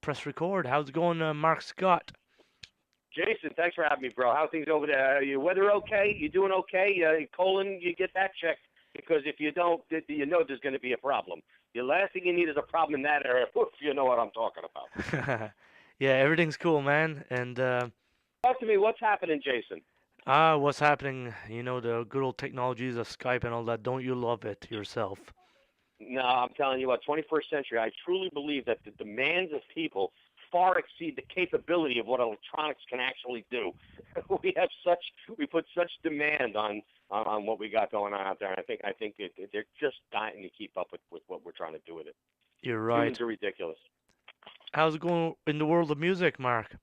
press record. How's it going, Mark Scott? Jason, thanks for having me, bro. How are things over there? Your weather okay? You doing okay? Colon, you get that checked because if you don't, you know there's going to be a problem. The last thing you need is a problem in that area. If you know what I'm talking about. Yeah, everything's cool, man. And Talk to me. What's happening, Jason? what's happening? You know, the good old technologies of Skype and all that. Don't you love it yourself? No, I'm telling you what, 21st century, I truly believe that the demands of people far exceed the capability of what electronics can actually do. We put such demand on what we got going on out there, and I think they're just dying to keep up with what we're trying to do with it. You're right. Humans are ridiculous. How's it going in the world of music, Mark?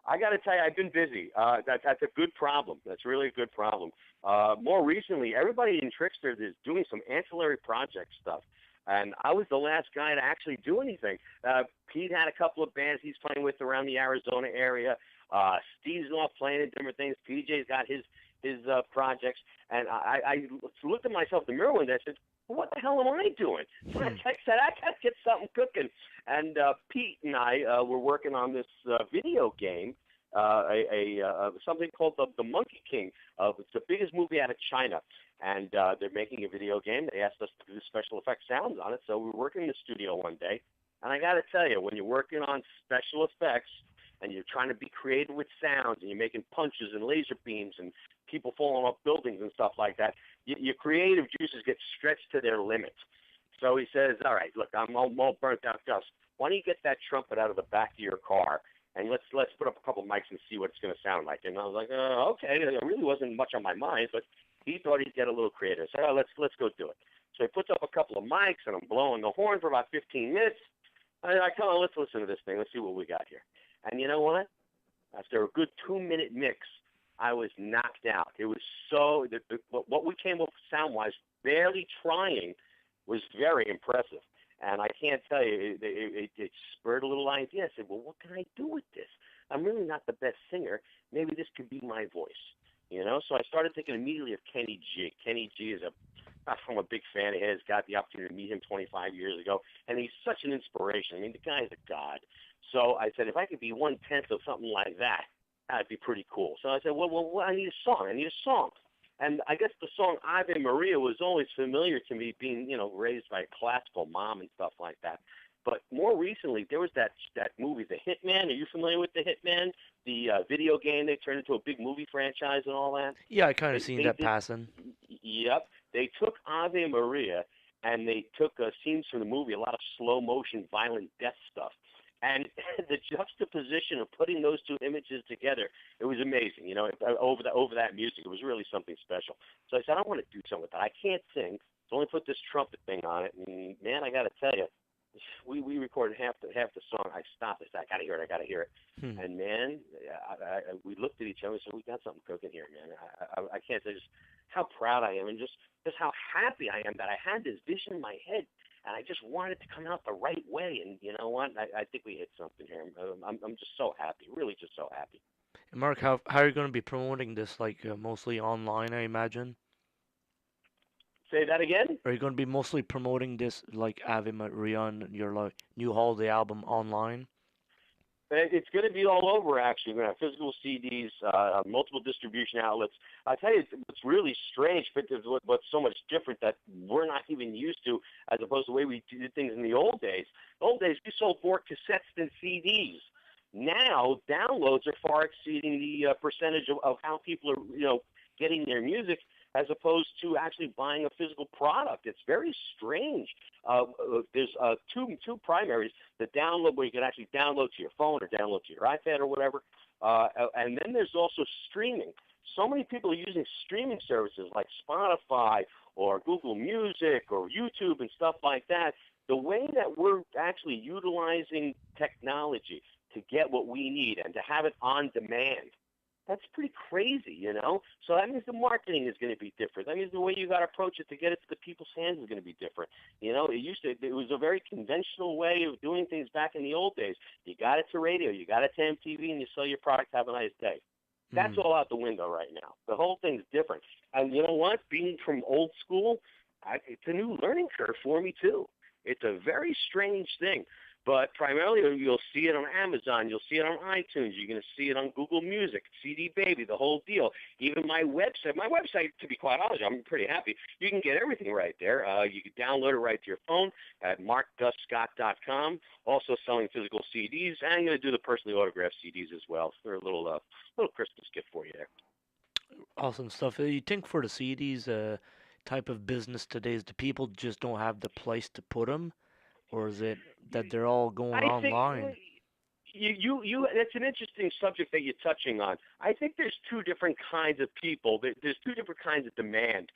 I got to tell you, I've been busy. That's a good problem. That's really a good problem. More recently, everybody in Trixter is doing some ancillary project stuff, and I was the last guy to actually do anything. Pete had a couple of bands he's playing with around the Arizona area. Steve's off playing in different things. PJ's got his projects, and I looked at myself in the mirror one day and said, well, what the hell am I doing? So I said, I got to get something cooking. And Pete and I were working on this video game, something called the Monkey King. It's the biggest movie out of China. And they're making a video game. They asked us to do special effects sounds on it. So we were working in the studio one day. And I got to tell you, when you're working on special effects and you're trying to be creative with sounds and you're making punches and laser beams and people falling off buildings and stuff like that, your creative juices get stretched to their limits. So he says, all right, look, I'm all burnt out, Gus. Why don't you get that trumpet out of the back of your car and let's put up a couple mics and see what it's going to sound like. And I was like, okay. It really wasn't much on my mind, but he thought he'd get a little creative. So let's go do it. So he puts up a couple of mics and I'm blowing the horn for about 15 minutes. I come on, let's listen to this thing. Let's see what we got here. And you know what? After a good 2-minute mix, I was knocked out. It was so what we came up with sound-wise, barely trying, was very impressive. And I can't tell you, it spurred a little idea. I said, well, what can I do with this? I'm really not the best singer. Maybe this could be my voice, you know? So I started thinking immediately of Kenny G. Kenny G is I'm a big fan of his. Got the opportunity to meet him 25 years ago, and he's such an inspiration. I mean, the guy's a god. So I said, if I could be 1/10 of something like that, that'd be pretty cool. So I said, well, I need a song. And I guess the song Ave Maria was always familiar to me, being, raised by a classical mom and stuff like that. But more recently, there was that movie, The Hitman. Are you familiar with The Hitman? The video game they turned into a big movie franchise and all that? Yeah, I kind of seen that passing. Yep. They took Ave Maria and they took scenes from the movie, a lot of slow motion, violent death stuff. And the juxtaposition of putting those two images together, it was amazing. Over that music, it was really something special. So I said, I want to do something with that. I can't sing, so only put this trumpet thing on it. And man, I got to tell you, we recorded half the song. I stopped. I said, I got to hear it. And man, we looked at each other and said, we got something cooking here, man. I can't say just how proud I am and just how happy I am that I had this vision in my head. And I just wanted it to come out the right way. And you know what? I think we hit something here. I'm just so happy, really just so happy. And Mark, how are you going to be promoting this, like mostly online, I imagine? Say that again? Are you going to be mostly promoting this, like Ave Maria and your new holiday album online? It's going to be all over, actually. We're going to have physical CDs, multiple distribution outlets. I tell you, it's really strange, but what's so much different that we're not even used to, as opposed to the way we did things in the old days. The old days, we sold more cassettes than CDs. Now, downloads are far exceeding the percentage of how people are, getting their music, as opposed to actually buying a physical product. It's very strange. There's two primaries: the download, where you can actually download to your phone or download to your iPad or whatever, and then there's also streaming. So many people are using streaming services like Spotify or Google Music or YouTube and stuff like that. The way that we're actually utilizing technology to get what we need and to have it on demand, that's pretty crazy, So that means the marketing is going to be different. That means the way you got to approach it to get it to the people's hands is going to be different. It was a very conventional way of doing things back in the old days. You got it to radio, you got it to MTV, and you sell your product. Have a nice day. That's all out the window right now. The whole thing's different. And you know what? Being from old school, it's a new learning curve for me too. It's a very strange thing. But primarily, you'll see it on Amazon. You'll see it on iTunes. You're going to see it on Google Music, CD Baby, the whole deal. Even my website. My website, to be quite honest, I'm pretty happy. You can get everything right there. You can download it right to your phone at markduscott.com. Also selling physical CDs, and I'm going to do the personally autographed CDs as well. They're a little Christmas gift for you there. Awesome stuff. You think for the CDs, type of business today is the people just don't have the place to put them, or is it that they're all going I think online? that's an interesting subject that you're touching on. I think there's two different kinds of people. There's two different kinds of demand.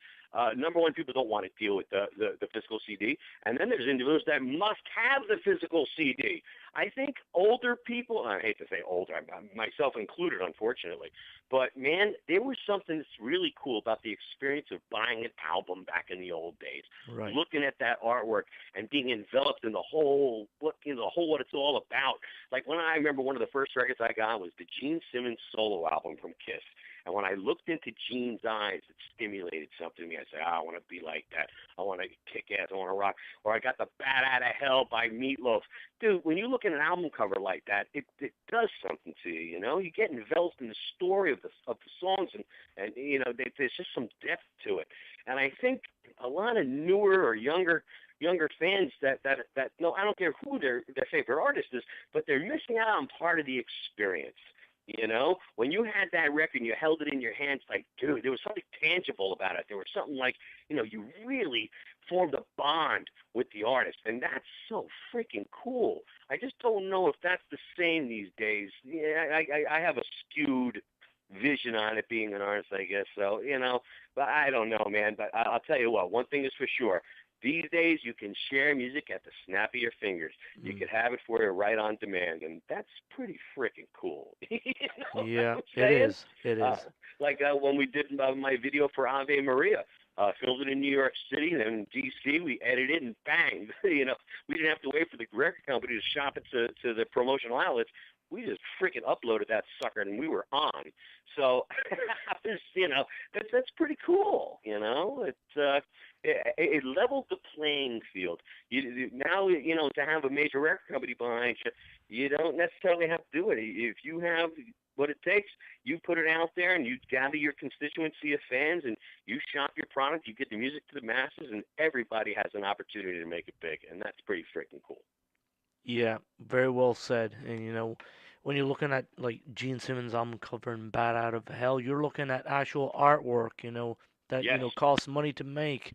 Number one, people don't want to deal with the physical CD, and then there's individuals that must have the physical CD. I think older people, I hate to say older, myself included, unfortunately, but man, there was something that's really cool about the experience of buying an album back in the old days, Right. looking at that artwork and being enveloped in the whole what it's all about. Like when I remember one of the first records I got was the Gene Simmons solo album from Kiss. And when I looked into Gene's eyes, it stimulated something in me. I said, I want to be like that. I want to kick ass. I want to rock. Or I got the Bat Out of Hell by Meatloaf. Dude, when you look at an album cover like that, it does something to you, you know? You get enveloped in the story of the songs, and there's just some depth to it. And I think a lot of newer or younger fans that no, I don't care who their favorite artist is, but they're missing out on part of the experience. You know, when you had that record and you held it in your hands, like, dude, there was something tangible about it. There was something like, you really formed a bond with the artist, and that's so freaking cool. I just don't know if that's the same these days. Yeah, I have a skewed vision on it being an artist, I guess. So, but I don't know, man. But I'll tell you what, one thing is for sure. These days, you can share music at the snap of your fingers. You Mm. can have it for you right on demand, and that's pretty freaking cool. You know what Yeah, I'm it saying? is. It Uh, is. like when we did my video for Ave Maria, filmed it in New York City, then in D.C. We edited and bang. We didn't have to wait for the record company to shop it to the promotional outlets. We just freaking uploaded that sucker, and we were on. So, that's pretty cool. It leveled the playing field. Now, to have a major record company behind you, you don't necessarily have to do it. If you have what it takes, you put it out there and you gather your constituency of fans and you shop your product, you get the music to the masses, and everybody has an opportunity to make it big, and that's pretty freaking cool. Yeah, very well said. And when you're looking at like Gene Simmons album cover and Bat Out of Hell, you're looking at actual artwork, that Yes. costs money to make.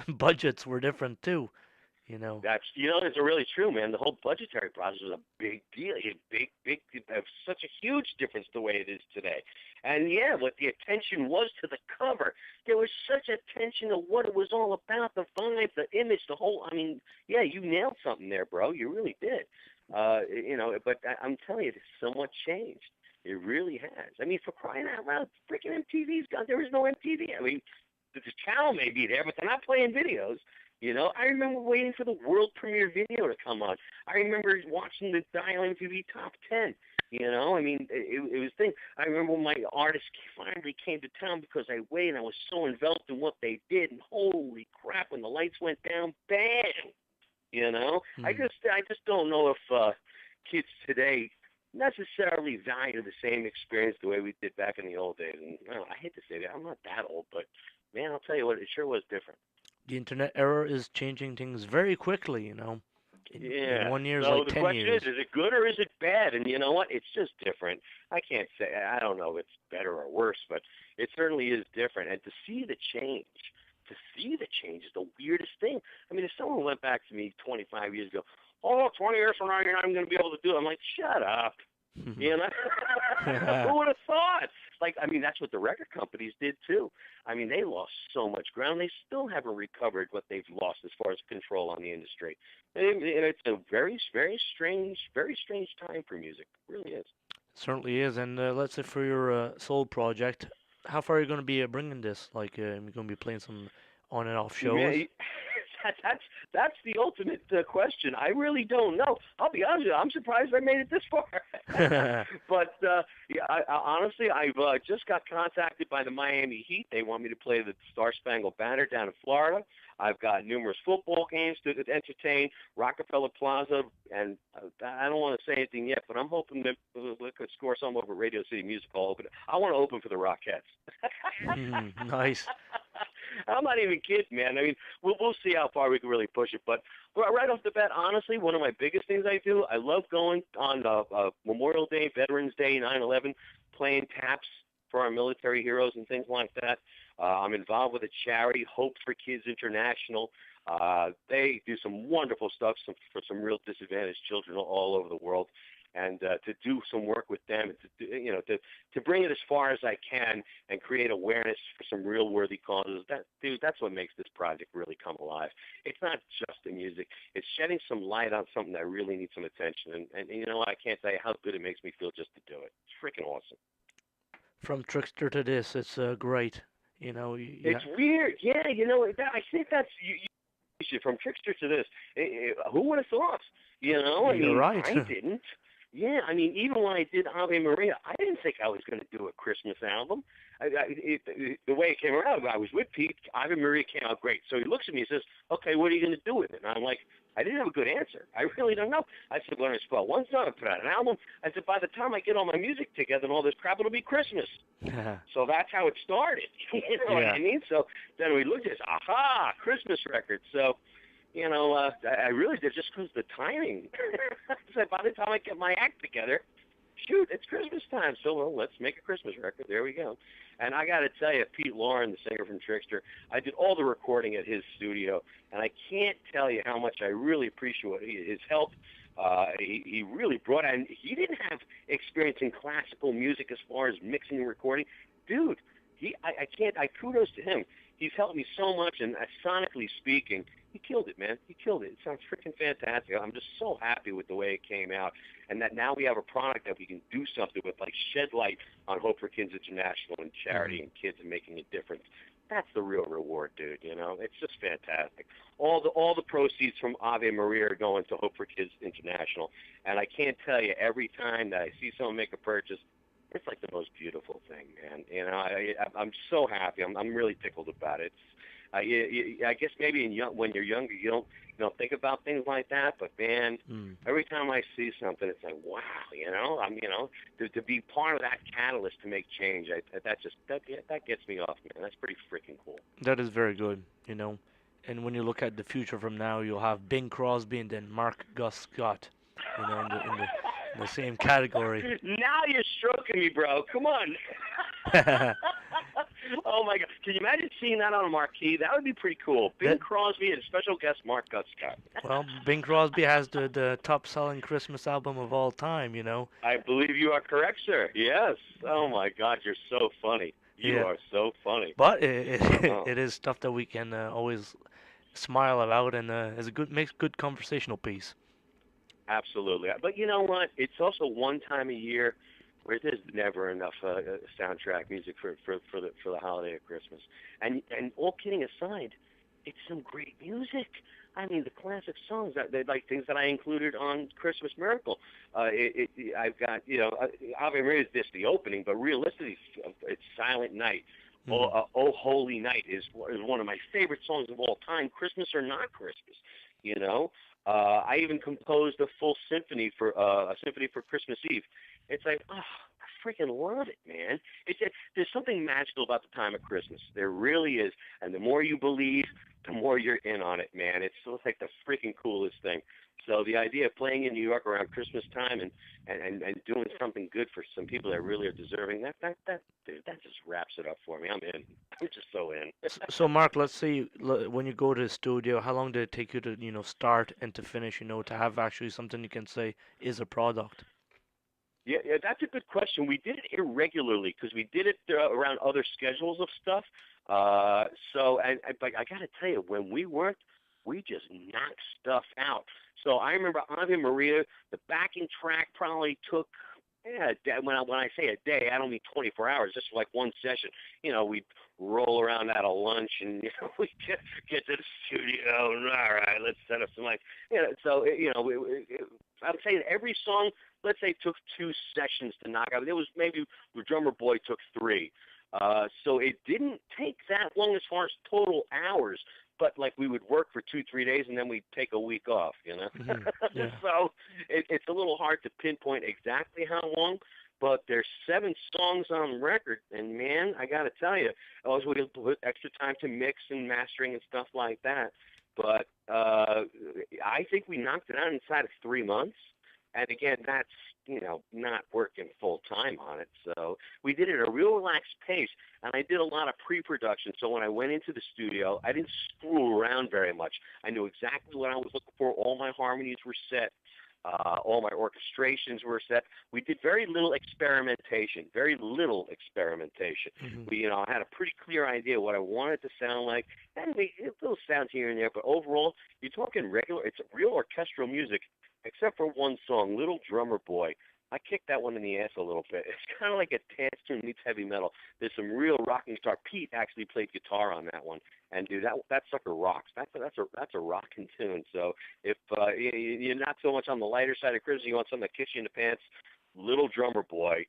Budgets were different too, you know. It's really true, man. The whole budgetary process was a big deal. Such a huge difference the way it is today. And yeah, what the attention was to the cover, there was such attention to what it was all about, the vibe, the image, the whole. I mean, yeah, you nailed something there, bro. You really did. But I'm telling you, there's so much changed. It really has. I mean, for crying out loud, freaking MTV's gone. There is no MTV. I mean, the channel may be there, but they're not playing videos. I remember waiting for the world premiere video to come on. I remember watching the Dial MTV Top 10. I mean, it was thing. I remember when my artist finally came to town because I waited. I was so enveloped in what they did, and holy crap, when the lights went down, bam! I Hmm. just don't know if kids today necessarily value the same experience the way we did back in the old days. And I hate to say that, I'm not that old, but man, I'll tell you what, it sure was different. The internet era is changing things very quickly, In Yeah. 1 year is So like the 10 question years. is it good or is it bad? And you know what? It's just different. I can't say. I don't know if it's better or worse, but it certainly is different. And to see the change is the weirdest thing. I mean, if someone went back to me 25 years ago, 20 years from now, you're not even going to be able to do it. I'm like, shut up. You know, who would have thought? Like, I mean, that's what the record companies did too. I mean, they lost so much ground. They still haven't recovered what they've lost as far as control on the industry. And it's a very strange time for music. It really is. Certainly is. And let's say for your soul project, how far are you going to be bringing this? Like, you're going to be playing some on and off shows? Man, that's that's the ultimate question. I really don't know. I'll be honest with you. I'm surprised I made it this far. But yeah, honestly, I've just got contacted by the Miami Heat. They want me to play the Star Spangled Banner down in Florida. I've got numerous football games to entertain, Rockefeller Plaza, and I don't want to say anything yet, but I'm hoping that we could score some over Radio City Music Hall. But I want to open for the Rockettes. Nice. I'm not even kidding, man. I mean, we'll see how far we can really push it. But right off the bat, honestly, one of my biggest things I do, I love going on Memorial Day, Veterans Day, 9/11, playing taps for our military heroes and things like that. I'm involved with a charity, Hope for Kids International. They do some wonderful stuff for some real disadvantaged children all over the world. And to do some work with them, and to bring it as far as I can and create awareness for some real worthy causes. That's what makes this project really come alive. It's not just the music; it's shedding some light on something that really needs some attention. And you know what? I can't tell you how good it makes me feel just to do it. It's freaking awesome. From Trixter to this, it's great. Yeah. It's weird, yeah. I think that's from Trixter to this. Who would have thought? I You're mean, right. I didn't. Yeah, I mean, even when I did Ave Maria, I didn't think I was going to do a Christmas album. The way it came around, I was with Pete. Ave Maria came out great. So he looks at me and says, okay, what are you going to do with it? And I'm like, I didn't have a good answer. I really don't know. I said, when I spell one song, I put out an album. I said, by the time I get all my music together and all this crap, it'll be Christmas. So that's how it started. You know what Yeah. I mean? So then we looked at this, aha, Christmas record. So I really did just because the timing. So by the time I get my act together, shoot, it's Christmas time. So let's make a Christmas record. There we go. And I got to tell you, Pete Lauren, the singer from Trixter, I did all the recording at his studio, and I can't tell you how much I really appreciate his help. He really brought in. He didn't have experience in classical music as far as mixing and recording, dude. I kudos to him. He's helped me so much, and sonically speaking, he killed it, man. He killed it. It sounds freaking fantastic. I'm just so happy with the way it came out, and that now we have a product that we can do something with, like shed light on Hope for Kids International and charity and kids and making a difference. That's the real reward, dude. It's just fantastic. All the proceeds from Ave Maria are going to Hope for Kids International, and I can't tell you, every time that I see someone make a purchase, it's like the most beautiful thing, man. I'm so happy. I'm really tickled about it. I guess maybe when you're younger, you don't think about things like that. But man, every time I see something, it's like wow, to be part of that catalyst to make change, that gets me off, man. That's pretty freaking cool. That is very good. And when you look at the future from now, you'll have Bing Crosby and then Mark Gus Scott, in the same category. Now you're stroking me, bro. Come on. Oh my God! Can you imagine seeing that on a marquee? That would be pretty cool. Bing Crosby and special guest Mark Scott. Well, Bing Crosby has the top-selling Christmas album of all time. I believe you are correct, sir. Yes. Oh my God, you're so funny. You Yeah. are so funny. But it Oh. it is stuff that we can always smile about, and makes good conversational piece. Absolutely. But you know what? It's also one time a year where there's never enough soundtrack music for the holiday of Christmas. And all kidding aside, it's some great music. I mean, the classic songs they're like things that I included on Christmas Miracle. I've got Ave Maria is just the opening, but realistically, it's Silent Night. Oh Holy Night is one of my favorite songs of all time. Christmas or not Christmas, I even composed a full symphony for a symphony for Christmas Eve. It's like, I freaking love it, man. There's something magical about the time of Christmas. There really is. And the more you believe, the more you're in on it, man. It's like the freaking coolest thing. So the idea of playing in New York around Christmas time and doing something good for some people that really are deserving, that just wraps it up for me. I'm in. I'm just so in. So, Mark, let's say when you go to the studio, how long did it take you to start and to finish? To have actually something you can say is a product. Yeah, that's a good question. We did it irregularly because we did it around other schedules of stuff. But I got to tell you, when we worked, we just knocked stuff out. So I remember Ave Maria, the backing track probably took Yeah, when I say a day, I don't mean 24 hours. Just like one session. We'd roll around out of lunch, and we get to the studio. And, all right, let's set up some like, So I would say that every song, let's say, took 2 sessions to knock out. There was maybe the drummer boy took 3. So it didn't take that long as far as total hours. But like we would work for 2, 3 days, and then we'd take a week off. Hmm. Yeah. So it's a little hard to pinpoint exactly how long. But there's 7 songs on record, and man, I got to tell you, also we put extra time to mix and mastering and stuff like that. But I think we knocked it out inside of 3 months. And again, that's not working full time on it. So we did it at a real relaxed pace, and I did a lot of pre-production. So when I went into the studio, I didn't screw around very much. I knew exactly what I was looking for. All my harmonies were set. All my orchestrations were set. We did very little experimentation. Very little experimentation. Hmm. I had a pretty clear idea what I wanted to sound like, and little sounds here and there. But overall, you're talking regular. It's real orchestral music, except for one song, "Little Drummer Boy." I kicked that one in the ass a little bit. It's kind of like a dance tune meets heavy metal. There's some real rocking guitar. Pete actually played guitar on that one, and dude, that sucker rocks. That's a rocking tune. So if you're not so much on the lighter side of Christmas, you want something that kicks you in the pants, "Little Drummer Boy."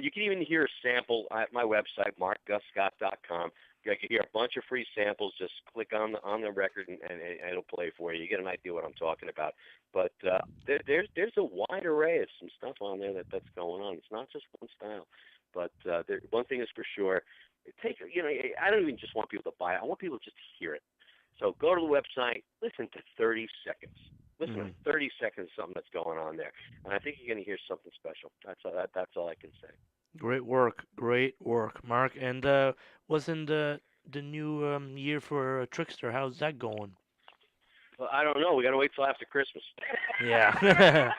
You can even hear a sample at my website, markguscott.com. You can hear a bunch of free samples. Just click on the record, and it'll play for you. You get an idea what I'm talking about. But there's a wide array of some stuff on there that's going on. It's not just one style. But one thing is for sure, I don't even just want people to buy it. I want people just to hear it. So go to the website, listen to 30 seconds. Listen to 30 seconds of something that's going on there, and I think you're going to hear something special. That's all I can say. Great work, Mark. And wasn't the new year for Trixter? How's that going? Well, I don't know. We got to wait till after Christmas. Yeah.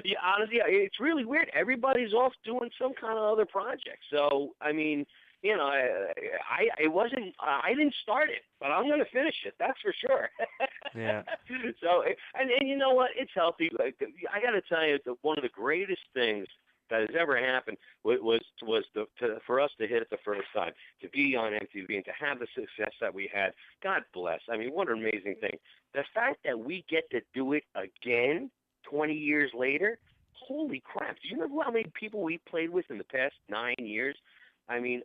Yeah, honestly, it's really weird. Everybody's off doing some kind of other project. So, I mean, it wasn't. I didn't start it, but I'm going to finish it. That's for sure. Yeah. So, and you know what? It's healthy. I got to tell you, one of the greatest things that has ever happened for us to hit it the first time, to be on MTV, and to have the success that we had. God bless. I mean, what an amazing thing. The fact that we get to do it again 20 years later, holy crap. Do you know how many people we played with in the past 9 years? I mean,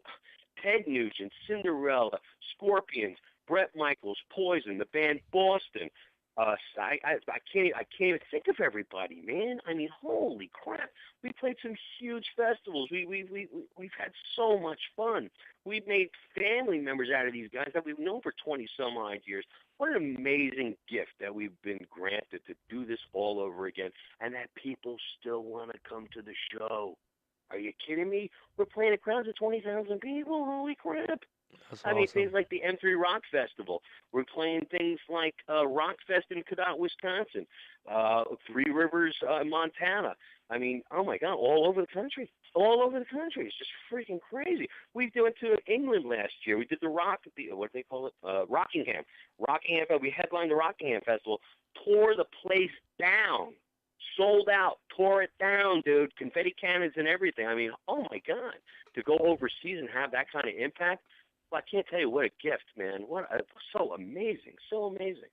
Ted Nugent, Cinderella, Scorpions, Bret Michaels, Poison, the band Boston. I can't even think of everybody, man. I mean, holy crap! We played some huge festivals. We've had so much fun. We've made family members out of these guys that we've known for 20 some odd years. What an amazing gift that we've been granted to do this all over again, and that people still want to come to the show. Are you kidding me? We're playing at crowds of 20,000 people. Holy crap! That's I mean, things awesome. like the M3 Rock Festival. We're playing things like Rockfest in Cadott, Wisconsin, Three Rivers, Montana. I mean, oh my God, all over the country. All over the country. It's just freaking crazy. We went to England last year. We did what do they call it? Rockingham. We headlined the Rockingham Festival, tore the place down. Sold out, tore it down, dude. Confetti cannons and everything. I mean, oh my God. To go overseas and have that kind of impact, well, I can't tell you what a gift, man. So amazing, so amazing.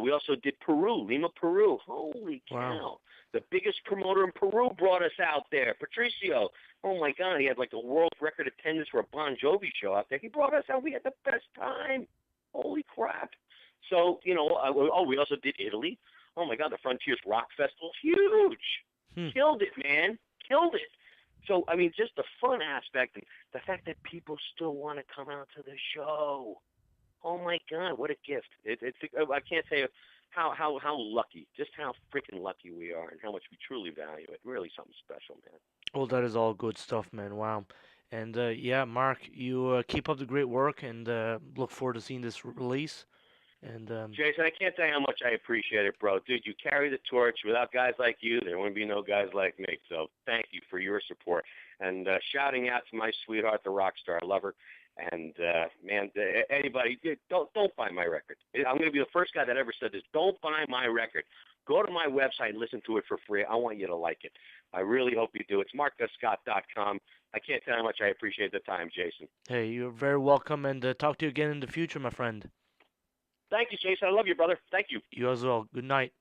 We also did Lima, Peru. Holy Wow. cow! The biggest promoter in Peru brought us out there, Patricio. Oh my God, he had like the world record attendance for a Bon Jovi show out there. He brought us out. We had the best time. Holy crap! So we also did Italy. Oh my God, the Frontiers Rock Festival, huge. Hmm. Killed it, man. Killed it. So, I mean, just the fun aspect and the fact that people still want to come out to the show. Oh my God, what a gift! I can't tell you how lucky, just how freaking lucky we are, and how much we truly value it. Really, something special, man. Well, that is all good stuff, man. Wow. And yeah, Mark, you keep up the great work, and look forward to seeing this release. And Jason, I can't tell you how much I appreciate it, bro. Dude, you carry the torch. Without guys like you, there wouldn't be no guys like me. So thank you for your support. And shouting out to my sweetheart, the rock star. I love her. And, man, anybody, don't buy my record. I'm going to be the first guy that ever said this. Don't buy my record. Go to my website and listen to it for free. I want you to like it. I really hope you do. It's markuscott.com. I can't tell you how much I appreciate the time, Jason. Hey, you're very welcome, and talk to you again in the future, my friend. Thank you, Jason. I love you, brother. Thank you. You as well. Good night.